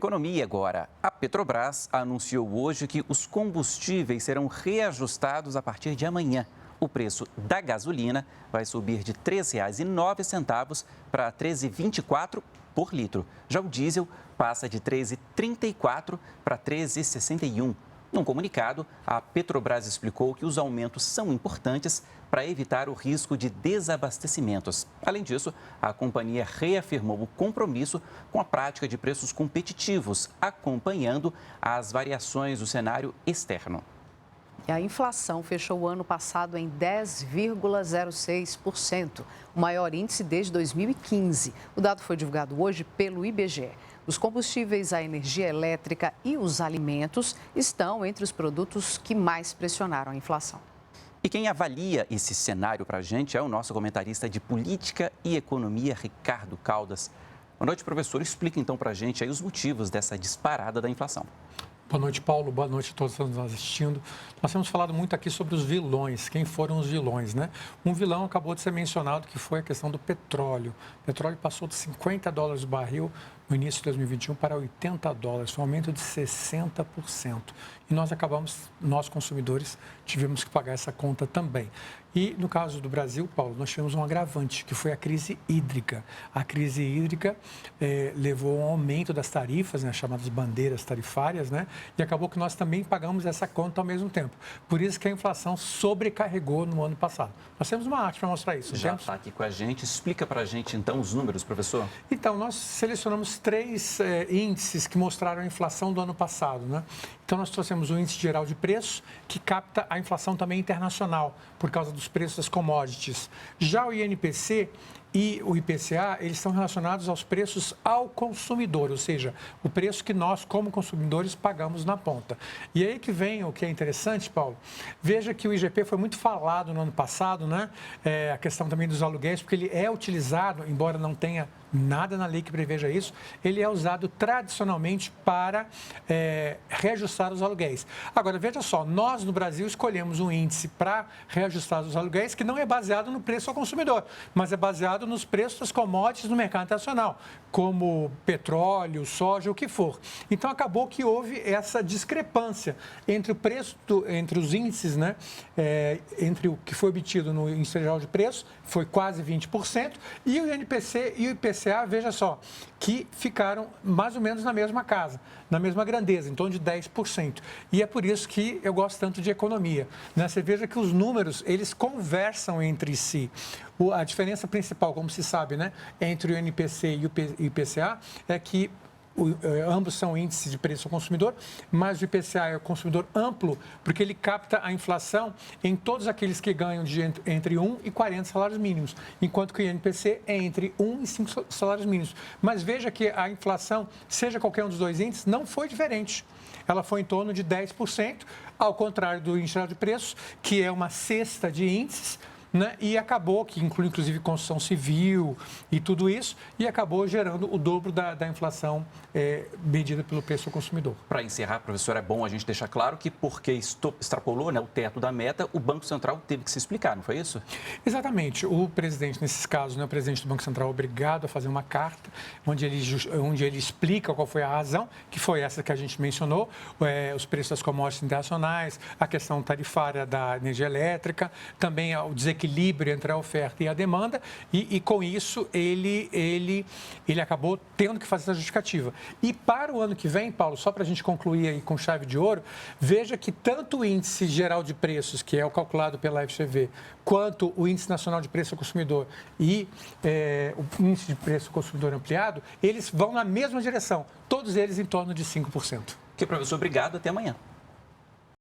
Economia agora. A Petrobras anunciou hoje que os combustíveis serão reajustados a partir de amanhã. O preço da gasolina vai subir de R$ 3,09 para R$ 13,24 por litro. Já o diesel passa de R$ 13,34 para R$ 13,61. Num comunicado, a Petrobras explicou que os aumentos são importantes para evitar o risco de desabastecimentos. Além disso, a companhia reafirmou o compromisso com a prática de preços competitivos, acompanhando as variações do cenário externo. E a inflação fechou o ano passado em 10,06%, o maior índice desde 2015. O dado foi divulgado hoje pelo IBGE. Os combustíveis, a energia elétrica e os alimentos estão entre os produtos que mais pressionaram a inflação. E quem avalia esse cenário para a gente é o nosso comentarista de política e economia, Ricardo Caldas. Boa noite, professor. Explica então para a gente aí os motivos dessa disparada da inflação. Boa noite, Paulo. Boa noite a todos que estão nos assistindo. Nós temos falado muito aqui sobre os vilões, quem foram os vilões, né? Um vilão acabou de ser mencionado, que foi a questão do petróleo. O petróleo passou de $50 o barril no início de 2021 para $80, foi um aumento de 60%. E nós consumidores, tivemos que pagar essa conta também. E no caso do Brasil, Paulo, nós tivemos um agravante, que foi a crise hídrica. A crise hídrica levou a um aumento das tarifas, né, chamadas bandeiras tarifárias, né, e acabou que nós também pagamos essa conta ao mesmo tempo. Por isso que a inflação sobrecarregou no ano passado. Nós temos uma arte para mostrar isso. Já está aqui com a gente. Explica para a gente, então, os números, professor. Então, nós selecionamos três índices que mostraram a inflação do ano passado, né? Então, nós trouxemos o índice geral de preços, que capta a inflação também internacional, por causa dos preços das commodities. Já o INPC e o IPCA, eles estão relacionados aos preços ao consumidor, ou seja, o preço que nós, como consumidores, pagamos na ponta. E aí que vem o que é interessante, Paulo. Veja que o IGP foi muito falado no ano passado, né? A questão também dos aluguéis, porque ele é utilizado, embora não tenha nada na lei que preveja isso, ele é usado tradicionalmente para reajustar os aluguéis. Agora, veja só, nós no Brasil escolhemos um índice para reajustar os aluguéis que não é baseado no preço ao consumidor, mas é baseado nos preços das commodities no mercado internacional, como petróleo, soja, o que for. Então, acabou que houve essa discrepância entre o preço, entre os índices, né? Entre o que foi obtido no índice geral de preço, foi quase 20%, e o INPC e o IPCA, veja só, que ficaram mais ou menos na mesma casa, na mesma grandeza, em torno de 10%. E é por isso que eu gosto tanto de economia, né? Você veja que os números, eles conversam entre si. A diferença principal, como se sabe, né, entre o INPC e o IPCA é que ambos são índices de preço ao consumidor, mas o IPCA é o consumidor amplo, porque ele capta a inflação em todos aqueles que ganham entre 1 e 40 salários mínimos, enquanto que o INPC é entre 1 e 5 salários mínimos. Mas veja que a inflação, seja qualquer um dos dois índices, não foi diferente. Ela foi em torno de 10%, ao contrário do índice geral de preços, que é uma cesta de índices, né? E acabou, que inclui inclusive construção civil e tudo isso, e acabou gerando o dobro da inflação medida pelo preço ao consumidor. Para encerrar, professor, é bom a gente deixar claro que porque extrapolou, né, o teto da meta, o Banco Central teve que se explicar, não foi isso? Exatamente. O presidente, nesses casos, né, o presidente do Banco Central é obrigado a fazer uma carta onde ele explica qual foi a razão, que foi essa que a gente mencionou, os preços das commodities internacionais, a questão tarifária da energia elétrica, também o desequilíbrio entre a oferta e a demanda, e com isso ele acabou tendo que fazer essa justificativa. E para o ano que vem, Paulo, só para a gente concluir aí com chave de ouro, veja que tanto o índice geral de preços, que é o calculado pela FGV, quanto o índice nacional de preço ao consumidor e o índice de preço ao consumidor ampliado, eles vão na mesma direção, todos eles em torno de 5%. Ok, professor, obrigado, até amanhã.